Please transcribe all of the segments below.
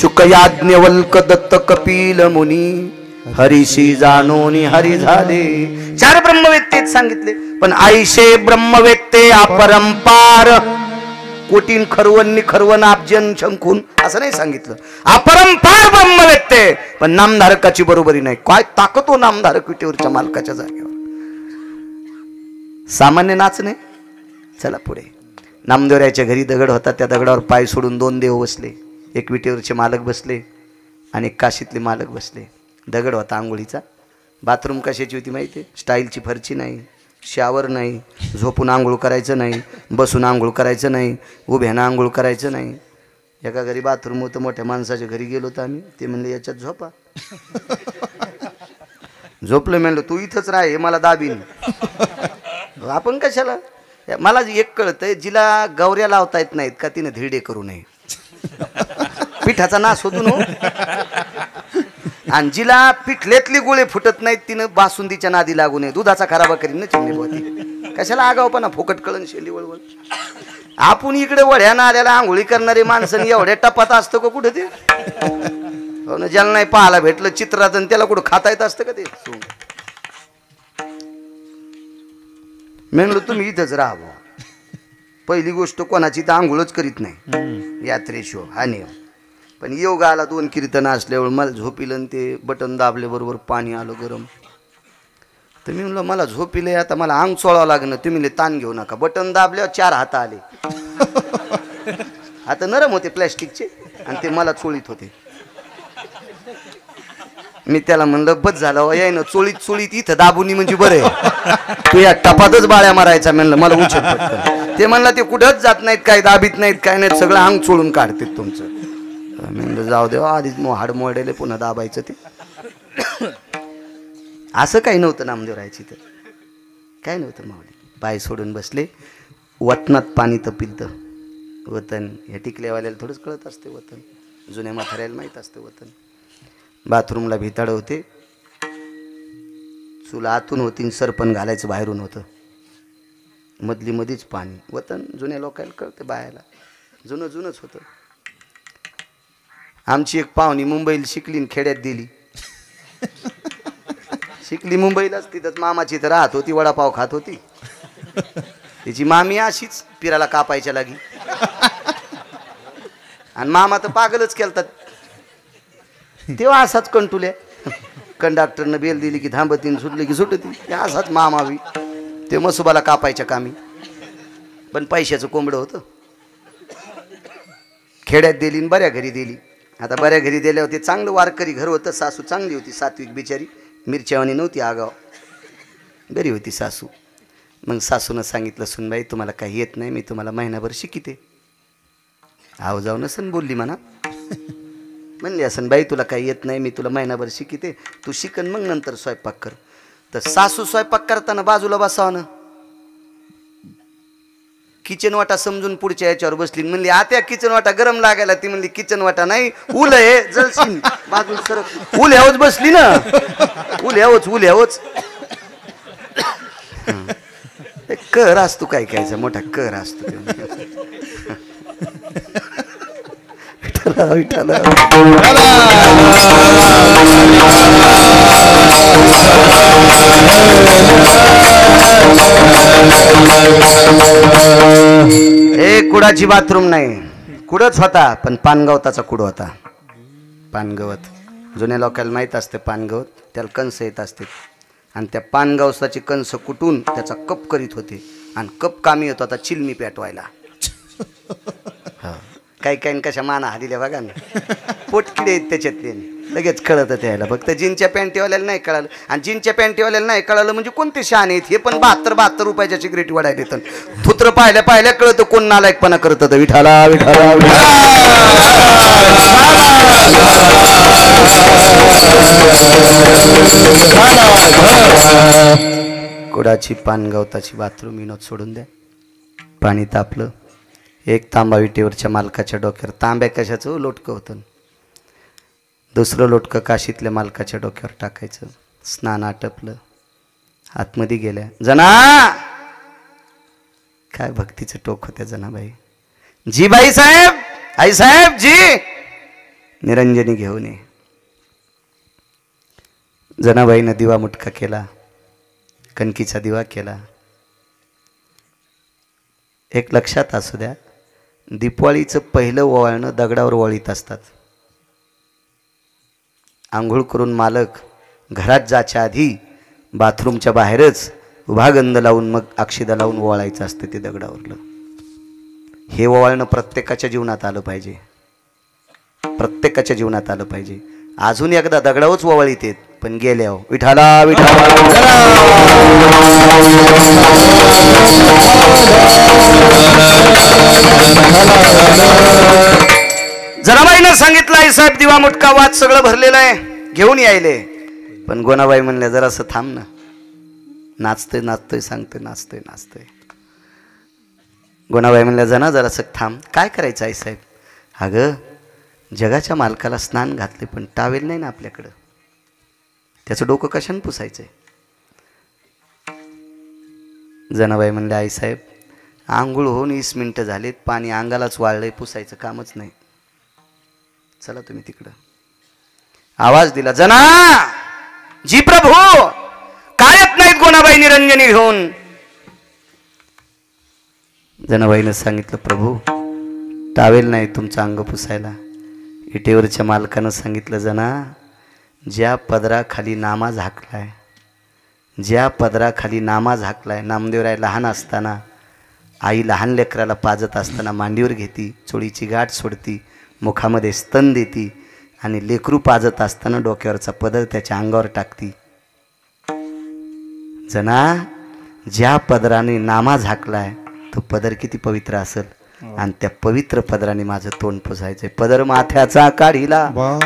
चुक याज्ञवल्क दत्त कपिल मुनी हरीशी जाणोनी हरी झाले. 4 ब्रह्मवेत्तेत सांगितले. पण आईशे ब्रह्मवेत्ते अपरंपार कोटीन खरवन्नी खरवन आपजन शंखून असं नाही सांगितलं. अपरंपार ब्रह्मवेत्ते पण नामधारकाची बरोबरी नाही. काय ताकद हो नामधारक विटेवरच्या मालकाच्या जागेवर. सामान्य नाच नाही. चला पुढे. नामदेवरायाच्या घरी दगड होता. त्या दगडावर पाय सोडून 2 देव बसले. एक विटेवरचे मालक बसले आणि एक काशीतले मालक बसले. दगड होता आंघोळीचा. बाथरूम कशाची होती माहिती आहे? स्टाईलची फरची नाही, शावर नाही, झोपून आंघोळ करायचं नाही, बसून आंघोळ करायचं नाही, उभ्यानं आंघोळ करायचं नाही. एका घरी बाथरूम होतं. मोठ्या माणसाच्या घरी गेलो होतो आम्ही. ते म्हणले याच्यात झोपा. झोपलं. म्हणलं तू इथंच राह, हे मला दाबीन. आपण कशाला. मला एक कळतंय, जिला गौऱ्या लावता येत नाहीत का तिने धिरडे करू नये. पिठाचा नाश होतो ना. आणि जिला पिठलेतली गोळे फुटत नाहीत तिनं बासुंदीच्या नादी लागू नये. दुधाचा खराबा करीन ना चिमणी बोती. कशाला आगावपणा. फुकट कळण शेंडी वळवळ. आपण इकडे वड्यानं आल्याला आंघोळी करणारे माणसं एवढ्या टपात असतं का कुठे ते. हो ना. ज्याला नाही पाहायला भेटलं चित्रात आणि त्याला कुठं खाता येत असतं का ते. म्हणलं तुम्ही इथंच राहावं. पहिली गोष्ट कोणाची तर आंघोळच करीत नाही यात्रेशिव हा नियम. पण योग आला 2 कीर्तन असल्यावर मला झोपिलं. ते बटन दाबल्याबरोबर पाणी आलं गरम. तर मी म्हणलं मला झोपिले आता मला अंग चोळावं लागणं. तुम्ही ताण घेऊ नका. बटन दाबल्यावर 4 हात आले. आता नरम होते प्लॅस्टिकचे आणि ते मला चोळीत होते. मी त्याला म्हणलं बस झालं याय ना चोळीत चोळीत इथं दाबुनी म्हणजे बरं आहे. तू या टपातच बाळ्या मारायचा. म्हणलं मला उचल पटकन. ते म्हणलं ते कुठंच जात नाहीत, काय दाबीत नाहीत, काय नाहीत, सगळं अंग चोळून काढतात तुमचं. म्हणलं जाऊ दे आधीच हाड मोडेले पुन्हा दाबायचं ते. असं काही नव्हतं नामदेवरायची तर काय नव्हतं. माऊली पाय सोडून बसले. वतनात पाणी तपिलतं. वतन ह्या टिकलेवाल्याला थोडंच कळत असते. वतन जुन्या म्हाताऱ्याला माहीत असतं वतन. बाथरूमला भिताड होते. चूल आतून होती, सरपण घालायचं बाहेरून होतं. मधली मधीच पाणी. वतन जुन्या लोकांना कळतं, बायाला जुनं जुनंच होतं. आमची एक पाहुणी मुंबईला शिकली खेड्यात दिली. शिकली मुंबईलाच. तिथंच मामाची तर राहत होती. वडापाव खात होती. तिची मामी अशीच पिराला कापायच्या लागी. आणि मामा तर पागलच केलतात. तेव्हा असाच कंटुल्या. कंडक्टरनं बेल दिली की थांबतीन, सुटली की सुटती. असाच मामावी ते मसुबाला कापायच्या कामी. पण पैशाचं कोंबडं होतं. खेड्यात दिली बऱ्या घरी दिली. आता बऱ्या घरी दिल्यावर ते चांगलं वारकरी घर होतं. सासू चांगली होती, सात्विक बिचारी. मिरच्यावानी नव्हती, आगाव बरी होती सासू. मग सासूनं सांगितलं सुनबाई तुम्हाला काही येत नाही, मी तुम्हाला महिनाभर शिकिते. आव जाऊ नसन बोलली म्हणा. म्हणली असन बाई तुला काही येत नाही, मी तुला महिनाभर शिकिते, तू शिकन मग नंतर स्वयंपाक कर. तर सासू स्वयंपाक करताना बाजूला बसावं. किचन वाटा समजून पुढच्या याच्यावर बसली. म्हणली आत्या किचन वाटा गरम लागायला. ती म्हणली किचन वाटा नाही, उल आहे जलशीन बाजून सरक. उल ह्यावच बसली ना. उल ह्यावच कर असतो काय कायचा मोठा कर असतो. विठाला हे कुडाची बाथरूम नाही, कुडच होता पण पानगवताचा कुड होता. पानगवत जुन्या लोकांना माहीत असते. पानगवत त्याला कंस येत असते आणि त्या पानगवताची कंस कुटून त्याचा कप करीत होते. आणि कप कामी येत होता चिलमी पेटवायला. काही काही कशा माना हादिल्या बघा ना. पोटकिडे आहेत त्याच्यातले. लगेच कळतं त्याला. फक्त जीनच्या पॅन्टीवाल्याला नाही कळालं. आणि जीनच्या पॅन्टीवाल्याला नाही कळालं म्हणजे कोणते शान आहेत हे. पण 72 रुपयाच्या सिगरेट वाढायला येतं. थुत्र पाहिल्या कळतं कोण नालायकपणा करतं. तर विठाला विठाला कुडाची पानगवताची बाथरूम विनोद सोडून द्या. पाणी तापलं. एक तांबा विटेवरच्या मालकाच्या डोक्यावर. तांब्या कशाचं लोटकं होतं. दुसरं लोटकं काशीतल्या मालकाच्या डोक्यावर टाकायचं. स्नान आटपलं. आतमध्ये गेल्या. जना काय भक्तीचं टोक होत्या जनाबाई. जी बाई साहेब, आई साहेब जी. निरंजनी घेऊन ये. जनाबाईनं दिवा मुटका केला, कणकीचा दिवा केला. एक लक्षात असू द्या, दिपवाळीचं पहिलं ओवाळणं दगडावर वळीत असतात. आंघोळ करून मालक घरात जायच्या आधी बाथरूमच्या बाहेरच उभा गंध लावून मग अक्षिदा लावून ओवाळायचं असतं ते दगडावरलं. हे ओवाळणं प्रत्येकाच्या जीवनात आलं पाहिजे, प्रत्येकाच्या जीवनात आलं पाहिजे. अजून एकदा दगडावच ओवाळीत येत, पण गेल्या विठाला विठाला. जनाबाईनं सांगितलं आई साहेब दिवा मुटका वाद सगळं भरलेलं आहे, घेऊन यायले. पण गोनाबाई म्हणल्या जरासं थांब ना. नाचतोय नाचतोय सांगतोय, नाचतोय नाचतोय. गोनाबाई म्हणल्या जना जरासं थांब. काय करायचं आई साहेब? अगं जगाच्या मालकाला स्नान घातले पण टावेल नाही ना आपल्याकडं, त्याचं डोकं कशाने पुसायचंय? जनाबाई म्हणल्या आई साहेब आंघोळ होऊन 20 मिनिटं झालेत, पाणी अंगालाच वाळलंय, पुसायचं कामच नाही. चला तुम्ही तिकडं. आवाज दिला, जना जी प्रभू. काय येत नाहीत गोनाबाई निरंजनी घेऊन. जनाबाईनं सांगितलं प्रभू टावेल नाही तुमचं अंग पुसायला. इटेवरच्या मालकानं सांगितलं जना ज्या पदराखाली नामा झाकलाय, ज्या पदराखाली नामा झाकलाय. नामदेवराय लहान असताना आई लहान लेकराला पाजत असताना मांडीवर घेती, चोळीची गाठ सोडती, मुखामध्ये स्तन देती आणि लेकरू पाजत असताना डोक्यावरचा पदर त्याच्या अंगावर टाकती. जना ज्या पदराने नामा झाकलाय तो पदर किती पवित्र असेल, आणि त्या पवित्र पदराने माझं तोंड पुसायचंय. पदर माथ्याचा काढिला,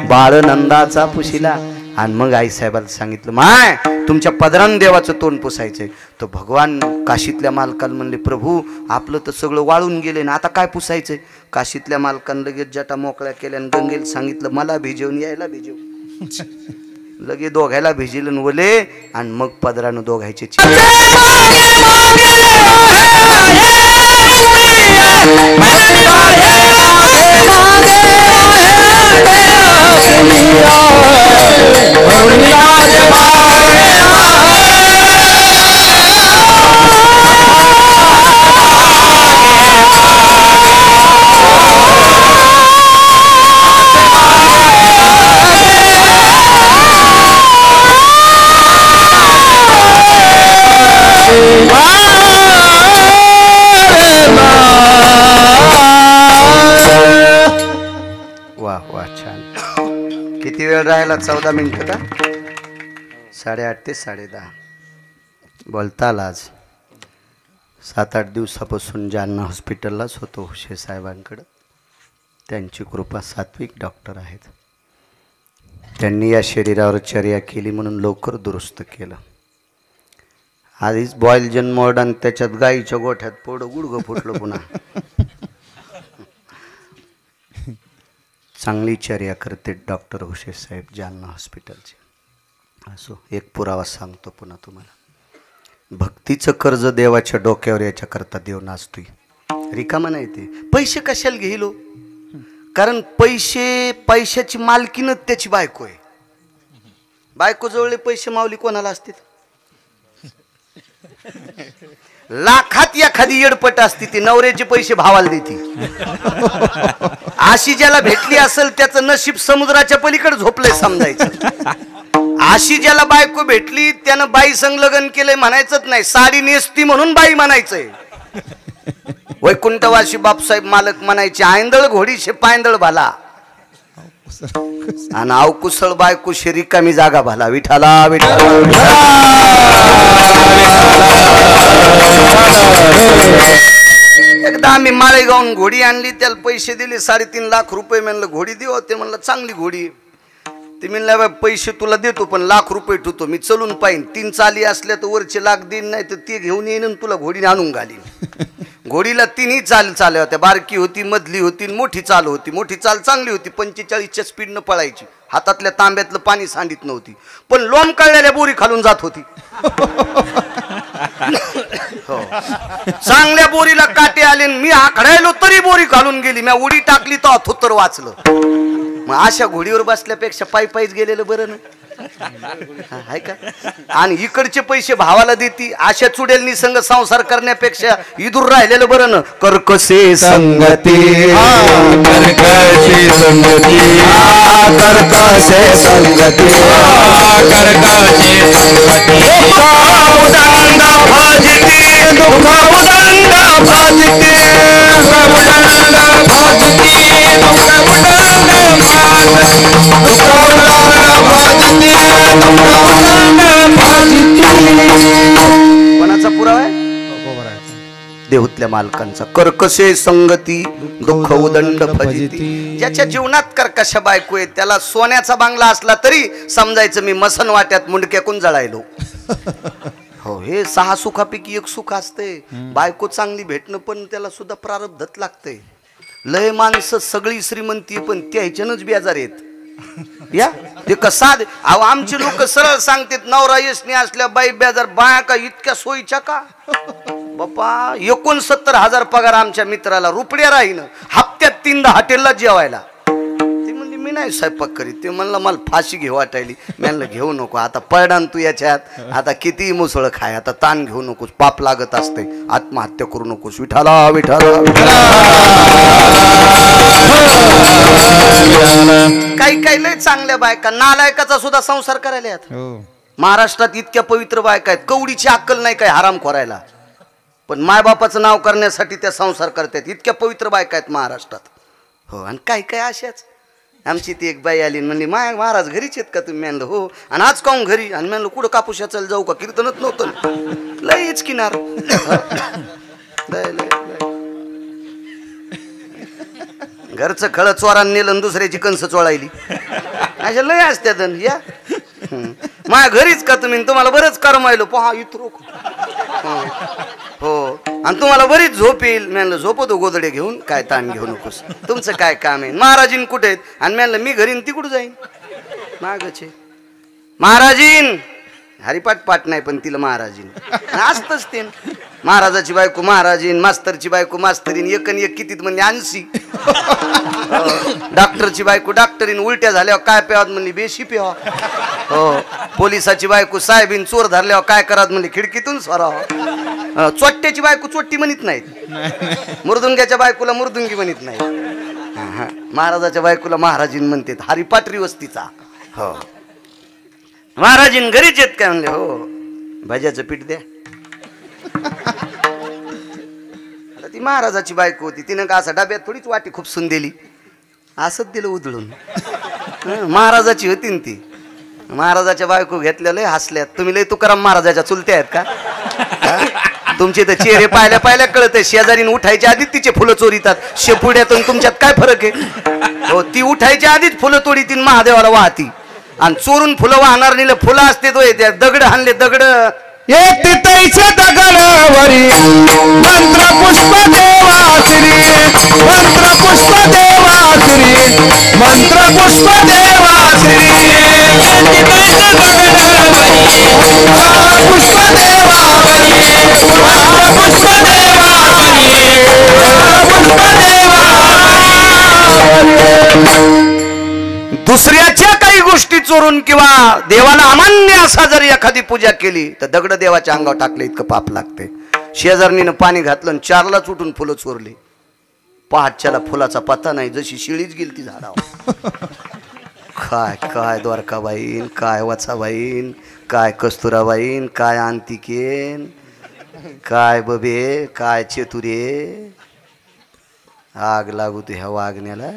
बाळ नंदाचा पुशिला. आणि मग आई साहेबाला सांगितलं माय तुमच्या पदराने देवाचं तोंड पुसायचंय. तो भगवान काशीतल्या मालकाला म्हणले प्रभू आपलं तर सगळं वाळून गेले ना, आता काय पुसायचंय? काशीतल्या मालकानं लगेच जटा मोकळ्या केल्या आणि गंगेला सांगितलं मला भिजवून यायला भिजव. लगे दोघायला भिजिलं वले आणि मग पदरानं दोघायचे. किती वेळ राहिला? 14 मिनिटं का? 8:30 ते 10:30 बोलताल. आज 7-8 दिवसापासून जालना हॉस्पिटललाच होतो हुशे साहेबांकडं. त्यांची कृपा, सात्विक डॉक्टर आहेत. त्यांनी या शरीरावर चर्या केली म्हणून लवकर दुरुस्त केलं. आधीच बॉईल जन्मोड आणि त्याच्यात गाईच्या गोठ्यात पोडं गुडघं फुटलं पुन्हा. चांगली चर्या करते डॉक्टर हुशे साहेब जालना हॉस्पिटलचे. असो एक पुरावा सांगतो पुन्हा तुम्हाला. भक्तीचं कर्ज देवाच्या डोक्यावर याच्याकरता देव नाचतोय. रिकामा नाही ते. पैसे कशाला घेलो? कारण पैशाची मालकीनच त्याची बायको आहे. बायको जवळले पैसे माऊली कोणाला असतील? लाखात एखादी येडपट असती ती नवऱ्याचे पैसे भावाला देती. अशी ज्याला भेटली असेल त्याचं नशीब समुद्राच्या पलीकडे झोपलंय समजायचं. अशी ज्याला बायको भेटली त्यानं बाई संग लग्न केलंय म्हणायचंच नाही, साडी नेसती म्हणून बाई म्हणायचंय. वैकुंठवासी बापसाहेब मालक म्हणायचे आयंदळ घोडीशे पायंदळ भाला आणि अवकुसळ बायकोशी रिकामी जागा भाला. विठाला विठाला. एकदा आम्ही माळेगावून घोडी आणली, त्याला पैसे दिले 3.5 लाख रुपये. म्हणलं घोडी देऊ? ते म्हणलं चांगली घोडी. ते म्हणलं पैसे तुला देतो पण लाख रुपये ठेवतो, मी चलून पाहिन. 3 चाली असल्या तर वरचे लाख देईन, नाही तर ते घेऊन येईन तुला घोडीने आणून घालीन. घोडीला 3ही चाल्या होत्या. बारकी होती, मधली होती, मोठी चाल होती. मोठी चाल चांगली होती, 45च्या स्पीडनं पळायची. हातातल्या तांब्यातलं पाणी सांडित नव्हती, पण लोम कळलेल्या बोरी खालून जात होती. हो, चांगल्या बोरीला काटे आले, मी आखडायलो तरी बोरी घालून गेली. मी उडी टाकली तर थोत्तर वाचलं. मग अशा घोडीवर बसल्यापेक्षा पायी पायीच गेलेलं बरं ना. आहे का? आणि इकडचे पैसे भावाला देती अशा चुडेलनी संग संसार करण्यापेक्षा इदूर राहिलेलं बरं ना. कर्कशे संगती कर्कशे संगती कर्कशे संगती कर्कशे संगती उदंड भाजती दुःख उदंड भाजती कोणाचा पुरावा आहे? देहुतल्या मालकांचा. कर्कशे संगती दुःख उदंड भजिती. ज्याच्या जीवनात कर्कश बायको आहे त्याला सोन्याचा बांगला असला तरी समजायचं मी मसन वाट्यात मुंडक्याकून जळायलो. हो, हे 6 सुखापैकी 1 सुख असते. बायको चांगली भेटणं पण त्याला सुद्धा प्रारब्धात लागते. लय माणसं सगळी श्रीमंती पण त्या ह्याच्यानंच बेजार आहेत. या ते कसा अहो आमचे लोक सरळ सांगतात नवरा यशनी असल्या बाई बेजार बाया का इतक्या सोयीच्या का बापा. 69,000 पगार आमच्या मित्राला रुपड्या राहीन हप्त्यात 3दा हॉटेलला जेवायला. ते म्हणजे मी नाही स्वयंपाक करीत. ते म्हणलं मला फाशी घेऊ वाटायली. मी म्हणलं घेऊ नको आता पडण तू याच्यात. आता किती मुसळ खाय आता ताण घेऊ नकोस पाप लागत असते. आत्महत्या करू नकोस. विठाला विठाला काही काही लय चांगल्या बायका नालायकाचा सुद्धा संसार करायला आहेत. महाराष्ट्रात इतक्या पवित्र बायका आहेत कवडीची अक्कल नाही काय हराम खोरायला पण मायबापाचं नाव करण्यासाठी त्या संसार करतात. इतक्या पवित्र बायका आहेत महाराष्ट्रात. हो, आणि काय काय अशाच. आमची ती एक बाई आली म्हणली माय महाराज घरीच आहेत का तुम्ही? म्हणलं हो. आणि आज काऊन घरी? आणि म्हणलं कुठं कापूशा चल जाऊ का? कीर्तनच नव्हतं. लयच किनार घरचं खळ चोरान नेलं दुसऱ्याची कंस चोळायली अशा लय असत्यात. या माझ्या घरीच का तुम्ही? तुम्हाला बरंच करमायलो पहा इतरो. हो, आणि तुम्हाला बरीच झोप येईल. म्हणलं झोपतो गोदडे घेऊन काय ताण घेऊ नकोस. तुमचं काय काम आहे? महाराजीन कुठे आहेत? आणि म्हणलं मी घरीन ती कुठं जाईन मागचे. महाराजीन हरिपाठ पाठ नाही पण तिला महाराजीन असतच ते. महाराजाची बायको महाराजीन मास्तरची बायको मास्तरीन एकन एक कितीत म्हणली 80. डॉक्टरची बायको डॉक्टरीन उलट्या झाल्यावर काय प्यावत म्हणली बेशी प्यावा. हो, पोलिसाची बायको साहेबीन चोर धरल्यावर काय करावं म्हणली खिडकीतून सोरावं. चोट्ट्याची बायको चोट्टी म्हणत नाहीत. मुर्दुंग्याच्या बायकोला मुर्दुंगी म्हणत नाही. महाराजाच्या बायकोला महाराजीन म्हणतात. हरिपाटरी वस्तीचा. हो, महाराजीन घरीच येत काय? म्हणले हो. भाज्याचं पीठ द्या. आता ती महाराजाची बायको होती. तिनं का असं डब्यात थोडीच वाटी खूप सुन दिली असंच दिलं उधळून. महाराजाची होती ना ती. महाराजाच्या बायको घेतल्या लय हसल्यात. तुम्ही लय तुकाराम महाराजाच्या चुलत्या आहेत का? तुमचे तर चेहरे पाहिल्या पाहिल्या कळत. शेजारीन उठायच्या आधीच तिचे फुलं चोरीतात. शेपुड्यातून तुमच्यात काय फरक आहे? हो, ती उठायच्या आधीच फुलं तोडीतीन महादेवाला वाहती आणि चोरून फुलं वाहणार नेलं. फुलं असते तो त्या दगड हाणले दगड तिथैच्या दगडावरी मंत्र पुष्प देवाश्री मंत्र पुष्प देवाश्री मंत्र पुष्प देवाश्री तिथैच्या दगडावरी पुष्प देवावरी पुष्प देवावरी पुष्प देवावरी. दुसऱ्याच्या काही गोष्टी चोरून किंवा देवाला अमान्य असा जर एखादी पूजा केली तर दगड देवाच्या अंगावर टाकले इतकं पाप लागते. शेजारणीनं पाणी घातलं आणि 4लाच उठून फुलं चोरली. पहाटच्याला फुलाचा पत्ता नाही जशी शिळीच गेली ती झाडावर. काय काय द्वारकाबाईन काय वत्साबाईन काय कस्तुराबाईन काय अंतिकेन काय बबे काय चेतुरे. आग लागू तू ह्या वागण्याला.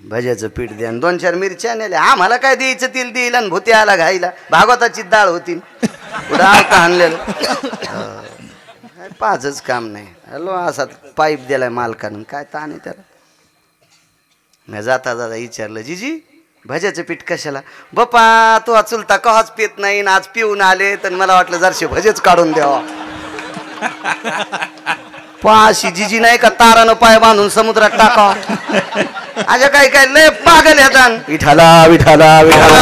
भज्याचं पीठ द्या 2-4 मिरच्या नेल्या. आम्हाला काय द्यायचं तेल देईल आणि भूती आला घाईला. भागवताची डाळ होती पुढं आलता आणलेलं. पाचच काम नाही. हॅलो असा पाईप दिलाय मालकानं काय ताण आहे त्याला. मी जाता जाता विचारलं जीजी भज्याचं पीठ कशाला? बाप्पा तो चुलता कवाच पित नाही आज पिऊन आले तर मला वाटलं जरशे भजेच काढून द्यावा. पाशी जिजी नाही का तारानं पाय बांधून समुद्रात टाकावा. अशा काय काय लय पागल येतात. विठाला विठाला विठाला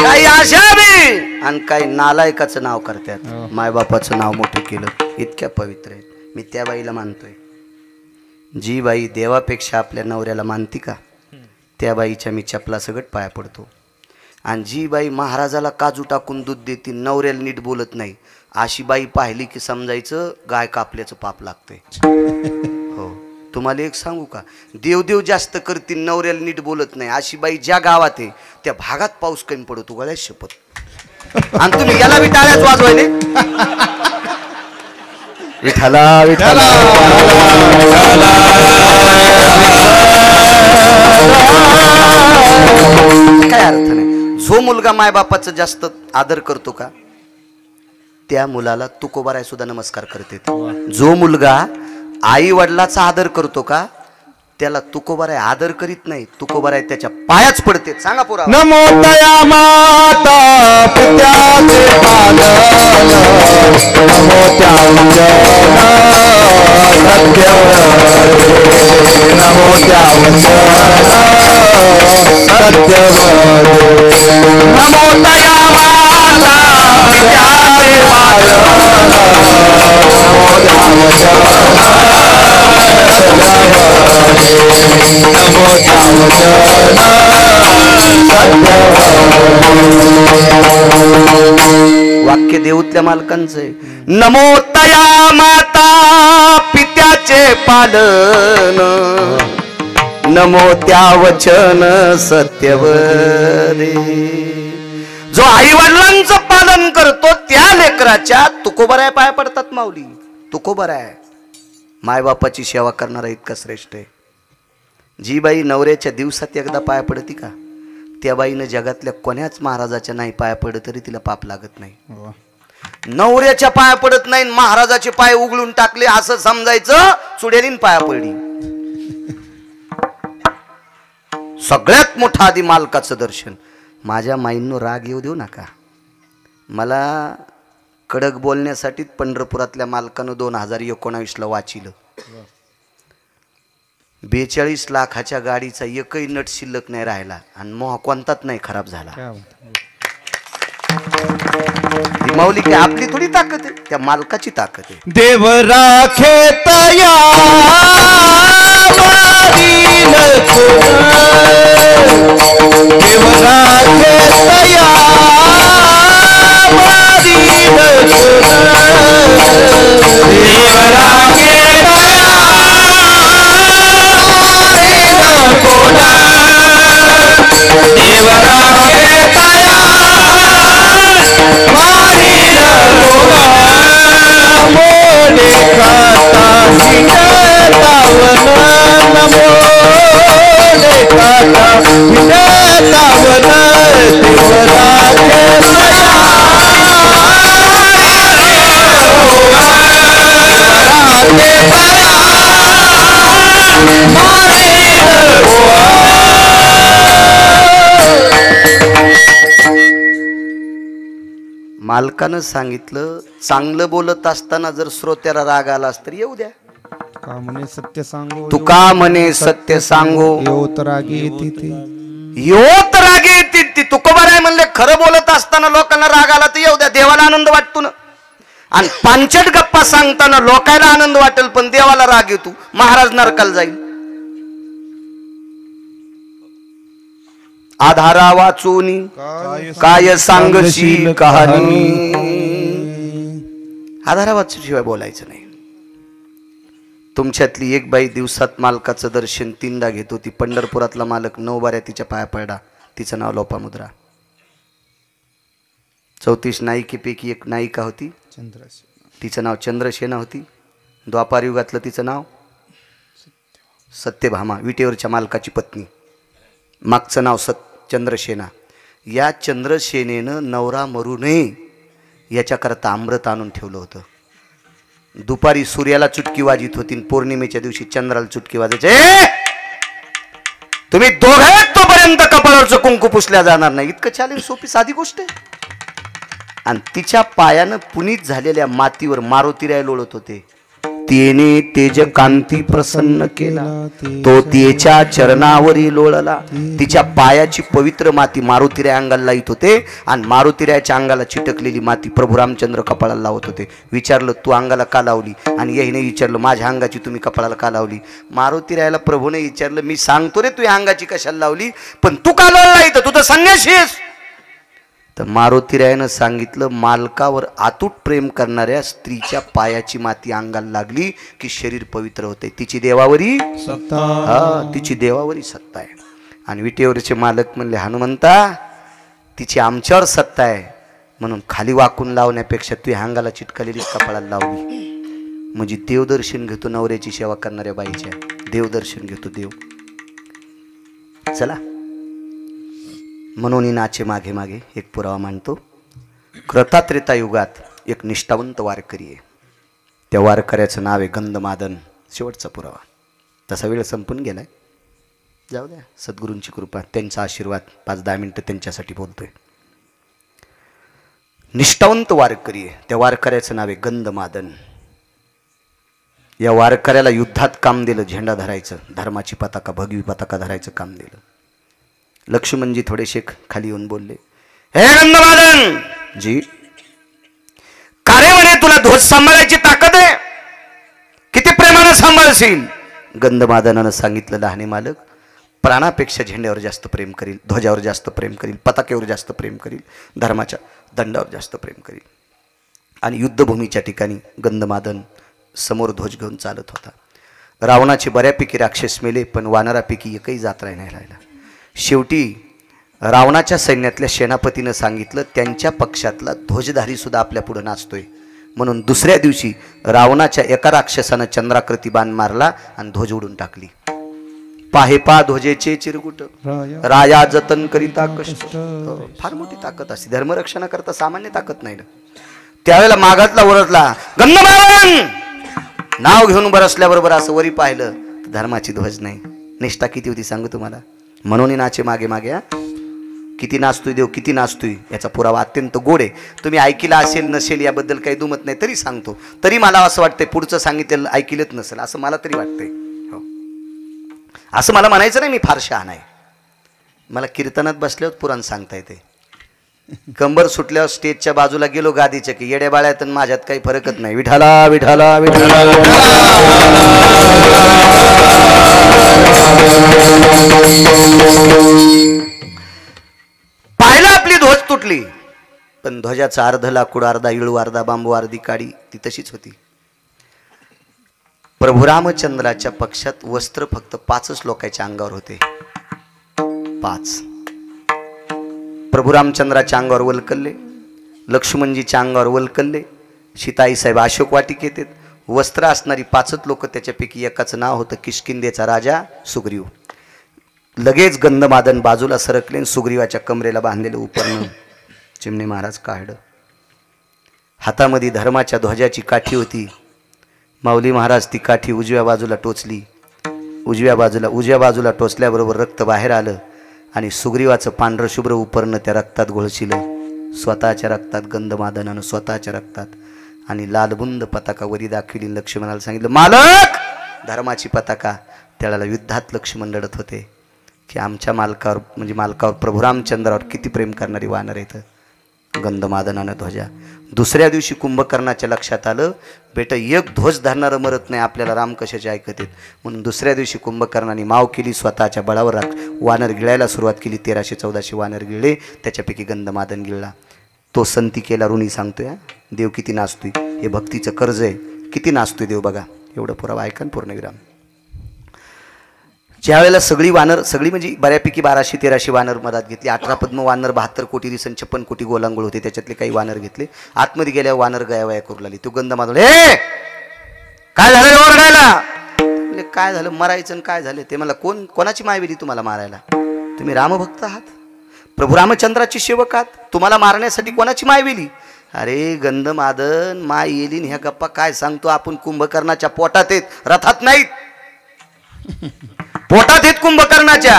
काही अशा बी आणि काही नालायकाचं नाव करतात मायबापाचं नाव मोठं केलं. इतक्या पवित्र आहेत. मी त्या बाईला मानतोय. जी बाई देवापेक्षा आपल्या नवऱ्याला मानती का त्या बाईच्या मी चपला सगट पाया पडतो. आणि जी बाई महाराजाला काजू टाकून दूध देते नवऱ्याला नीट बोलत नाही अशी बाई पाहिली की समजायचं गाय कापल्याचं पाप लागतंय. हो तुम्हाला एक सांगू का, देवदेव जास्त करतील नवऱ्याला नीट बोलत नाही अशी बाई ज्या गावात आहे त्या भागात पाऊस कमी पडतो. गळ्यात शपथ. आणि तुम्ही याला बी टाळ्याच वाजवायले. विठाला विठाला काय अर्थ नाही. जो मुलगा मायबापाचा जास्त आदर करतो का त्या मुलाला तुकोबाराय सुद्धा नमस्कार करते. जो मुलगा आई वडिलाचा आदर करतो का त्याला तुकोबाराय आदर करीत नाही, तुकोबाराय त्याच्या पायाच पडते. सांगा पुरा. नमो तया माता पित्याचे पालन, नमो त्या वचन सत्यवदे, नमो त्या वचन सत्यवदे, नमो तया माता पित्याचे पालन, नमो त्या वचन नमो त्या वचन वाक्य देऊतल्या मालकांचं आहे. नमो तया माता पित्याचे पालन, नमो त्या वचन सत्यवदे. जो आई वडिलांचं पालन करतो त्या लेकराच्या तुकोबराय पाय पडतात माऊली. तुकोबराय मायबापाची सेवा करणारा इतका श्रेष्ठ आहे. जी बाई नवऱ्याच्या दिवसात एकदा पाया पडती का त्या बाईनं जगातल्या कोण्याच महाराजाच्या नाही पाया पडत तरी तिला पाप लागत नाही. नवऱ्याच्या पाया पडत नाही महाराजाचे पाय उघडून टाकले असं समजायचं चुडेलीन पाया पडली. सगळ्यात मोठं आधी मालकाचं दर्शन. माझ्या माईंनो राग येऊ देऊ नका. मला कडक बोलण्यासाठी पंढरपुरातल्या मालकानं 2019ला वाचिलं. 42 लाखाच्या गाडीचा एकही नट शिल्लक नाही राहिला आणि मोह कोणताच नाही खराब झाला. ही माऊली काय आपली थोडी ताकद आहे, त्या मालकाची ताकद आहे. देव राखे तया मारील देव राखे तया मारील देव राखे देव राखे तया मारील मोडे खाता हिंडतावन मोडे खाता हिंडतावन देव राखे तया राखे तया मालकानं सांगितलं चांगलं बोलत असताना जर श्रोत्याला राग आलास तर येऊ द्या. का म्हणे सत्य सांगो तुका म्हणे सत्य सांगो योत रागी येते योत रागे येते. ती तुकोबाराय म्हणले खरं बोलत असताना लोकांना राग आला तर येऊ द्या, देवाला आनंद वाटतो ना. आणि पांचट गप्पा सांगताना लोकांना आनंद वाटेल पण देवाला राग येतो, महाराज नरकाला जाईल. आधारा वाचूनी काय सांगशी कहाणी. आधारा वाचूशिवाय बोलायचं नाही. तुमच्यातली एक बाई दिवसात मालकाचं दर्शन 3दा घेत होती. पंढरपुरातला मालक 9 बाऱ्या तिच्या पाया पडला. तिचं नाव लोपामुद्रा. 34 नायिकेपैकी एक नायिका होती. तिचं नाव चंद्रसेना होती. द्वापार युगातलं तिचं नाव सत्यभामा, विटेवरच्या मालकाची पत्नी. मागचं नाव चंद्रसेना. या चंद्रसेनेनं नवरा मरू नये याच्याकरता अमृत आणून ठेवलं होतं. दुपारी सूर्याला चुटकी वाजित होती, पौर्णिमेच्या दिवशी चंद्राला चुटकी वाजायचे. तुम्ही दोघे तोपर्यंत कपाळावरचं कुंकू पुसल्या जाणार नाही. इतकं चॅलेंज सोपी साधी गोष्ट आहे. आणि तिच्या पायानं पुनीत झालेल्या मातीवर मारुतीराय लोळत होते. ज्योतीने तेज कांती प्रसन्न केला, तो तिच्या चरणावरी लोळला. तिच्या पायाची पवित्र माती मारुतीऱ्या अंगाला लावत होते आणि मारुतीऱ्याच्या अंगाला चिटकलेली माती प्रभू रामचंद्र कपाळाला लावत होते. विचारलं तू अंगाला का लावली, आणि याने विचारलं माझ्या अंगाची तुम्ही कपाळाला का लावली. मारुतीऱ्याला प्रभूने विचारलं मी सांगतो रे तू अंगाची कशाला लावली, पण तू का लावला इथं, तू तर संन्यासी आहेस. तर मारुतीरायानं सांगितलं मालकावर अतूट प्रेम करणाऱ्या स्त्रीच्या पायाची माती अंगाला लागली की शरीर पवित्र होते. तिची देवावरी सत्ता, हा तिची देवावरी सत्ता आहे. आणि विटेवरचे मालक म्हणले हनुमंता तिची आमच्यावर सत्ता आहे म्हणून खाली वाकून लावण्यापेक्षा तू अंगाला चिटकलेली कपाळाला लावली. म्हणजे देवदर्शन घेतो नवऱ्याची सेवा करणाऱ्या बाईच्या, देवदर्शन घेतो देव. चला म्हणून नाचे मागे मागे एक पुरावा मांडतो. कृतात्रेता युगात एक निष्ठावंत वारकरी आहे. त्या वारकऱ्याचं नाव आहे गंधमादन. शेवटचा पुरावा. तसा वेळ संपून गेलाय, जाऊ द्या. सद्गुरूंची कृपा, त्यांचा आशीर्वाद. 5-10 मिनिटं त्यांच्यासाठी बोलतोय. निष्ठावंत वारकरी आहे. त्या वारकऱ्याचं नाव आहे गंधमादन. या वारकऱ्याला युद्धात काम दिलं, झेंडा धरायचं, धर्माची पताका भगवी पताका धरायचं काम दिलं. लक्ष्मणजी थोडेसे खाली येऊन बोलले, हे गंधमादन जी, कारे म्हणे तुला ध्वज सांभाळायची ताकद आहे, किती प्रेमानं सांभाळशील. गंधमादनानं सांगितलं लहाने मालक, प्राणापेक्षा झेंड्यावर जास्त प्रेम करील, ध्वजावर जास्त प्रेम करील, पताकेवर जास्त प्रेम करील, धर्माच्या दंडावर जास्त प्रेम करील. आणि युद्धभूमीच्या ठिकाणी गंधमादन समोर ध्वज घेऊन चालत होता. रावणाचे बऱ्यापैकी राक्षस मेले, पण वानरापैकी एकही जात नाही राहिला. शेवटी रावणाच्या सैन्यातल्या सेनापतीनं सांगितलं त्यांच्या पक्षातला ध्वजधारी सुद्धा आपल्या पुढे नाचतोय. म्हणून दुसऱ्या दिवशी रावणाच्या एका राक्षसानं चंद्राकृती बाण मारला आणि ध्वज उडून टाकली. पाहे पा ध्वजेचे चिरगुट, राया जतन करिता कष्ट. फार मोठी ताकद असते, धर्मरक्षणाकरता सामान्य ताकद नाही ना. त्यावेळेला मागातला ओरडला, गंधमादन नाव घेऊन बरसल्याबरोबर असं वरी पाहिलं तर धर्माची ध्वज नाही. निष्ठा किती होती सांगू तुम्हाला. म्हणून नाचे मागे मागे. किती नाचतोय देव, किती नाचतोय, याचा पुरावा अत्यंत गोड आहे. तुम्ही ऐकला असेल नसेल याबद्दल काही दुमत नाही, तरी सांगतो. तरी मला असं वाटतंय पुढचं सांगितलेलं ऐकलंच नसेल असं मला तरी वाटतंय. हो, असं मला म्हणायचं नाही मी फार शहाणा आहे. मला कीर्तनात बसल्यावर पुराण सांगता येते. कंबर सुटल्यावर स्टेजच्या बाजूला गेलो गादीच्या की येड्या बाळ्यात माझ्यात काही फरकच नाही. विठाला विठाला विठाला. पाहिलं आपली ध्वज तुटली, पण ध्वजाचा अर्ध लाकूड, अर्धा इळू, अर्धा बांबू, अर्धी काडी ती तशीच होती. प्रभू रामचंद्राच्या पक्षात वस्त्र फक्त 5 लोकांच्या अंगावर होते. 5. प्रभू रामचंद्राच्या अंगावर वलकल्ले, लक्ष्मणजीच्या अंगावर वलकल्ले, सीताई साहेब अशोक वाटिक येतात. वस्त्र असणारी 5 लोक, त्याच्यापैकी एकाचं नाव होतं किष्किंधेचा राजा सुग्रीव. लगेच गंधमादन बाजूला सरकले, सुग्रीवाच्या कमरेला बांधलेलं उपरणं चिमणे महाराज काढलं. हातामध्ये धर्माच्या ध्वजाची काठी होती. माऊली महाराज ती काठी उजव्या बाजूला टोचली. उजव्या बाजूला टोचल्याबरोबर रक्त बाहेर आलं आणि सुग्रीवाचं पांढरं शुभ्र उपरणं त्या रक्तात घोळशिलं. स्वतःच्या रक्तात, गंधमादनानं स्वतःच्या रक्तात. आणि लालबुंद पताका वरी दाखविली. लक्ष्मणाला सांगितलं, मालक धर्माची पताका. त्याला युद्धात लक्ष्मण लढत होते की आमच्या मालकावर, म्हणजे मालकावर, प्रभू रामचंद्रावर किती प्रेम करणारी वानर येतं. गंधमादनानं ध्वजा. दुसऱ्या दिवशी कुंभकर्णाच्या लक्षात आलं, बेटा एक ध्वज धरणारं मरत नाही, आपल्याला राम कशाचे ऐकत आहेत. म्हणून दुसऱ्या दिवशी कुंभकर्णाने माव केली, स्वतःच्या बळावर वानर गिळायला सुरुवात केली. 1314 वानर गिळले, त्याच्यापैकी गंधमादन गिळला. तो संतिकेला ऋणी सांगतोय, देव किती नाचतोय, हे भक्तीचं कर्ज आहे, किती नाचतोय देव बघा. एवढं पुरावा ऐका पूर्णविराम. ज्या वेळेला सगळी म्हणजे बऱ्यापैकी 1200-1300 वानर मधात घेतली. 18 पद्म वानर, 72 कोटी दिसन 56 कोटी गोलांगोळ होते. त्याच्यातले काही वानर घेतले. आतमध्ये गेल्यावर वानर गयावया करू लागली. तो गंधमादन, हे काय झालं ओरडायला. म्हणजे काय झालं, मरायचं काय झालं ते. मला कोणाची माय दिली तुम्हाला मारायला. तुम्ही रामभक्त आहात, प्रभू रामचंद्राचे सेवक आहात, तुम्हाला मारण्यासाठी कोणाची माय दिली. अरे गंधमादन, माय येलीन ह्या गप्पा काय सांगतो आपण. कुंभकर्णाच्या पोटात आहेत, रथात नाहीत. पोटात आहेत कुंभकर्णाच्या.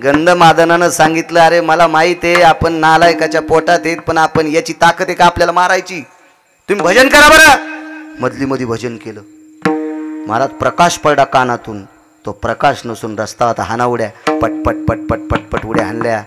गंधमादनानं सांगितलं, अरे मला माहित आहे आपण नालायकाच्या पोटात आहेत, पण आपण याची ताकद आहे का आपल्याला मारायची. तुम्ही भजन करा बरं. मधली मध्ये भजन केलं. महाराज प्रकाश पडला कानातून. तो प्रकाश नसून रस्ता होता. हाना उड्या, पट पट पट पट पट पट उड्या हाणल्या.